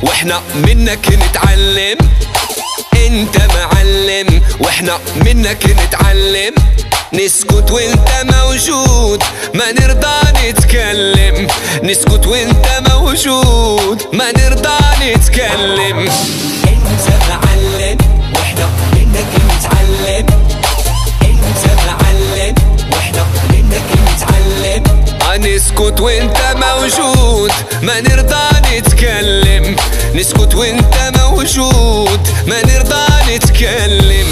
واحنا منك نتعلم. انت معلم واحنا منك نتعلم. نسكت وانت موجود ما نرضى نتكلم. نسكت وانت موجود ما نرضى نتكلم. انت معلم واحنا منك نتعلم. انت معلم واحنا منك نتعلم. نسكت وانت موجود ما نرضى نتكلم. نسكت وانت موجود ما نرضى نتكلم.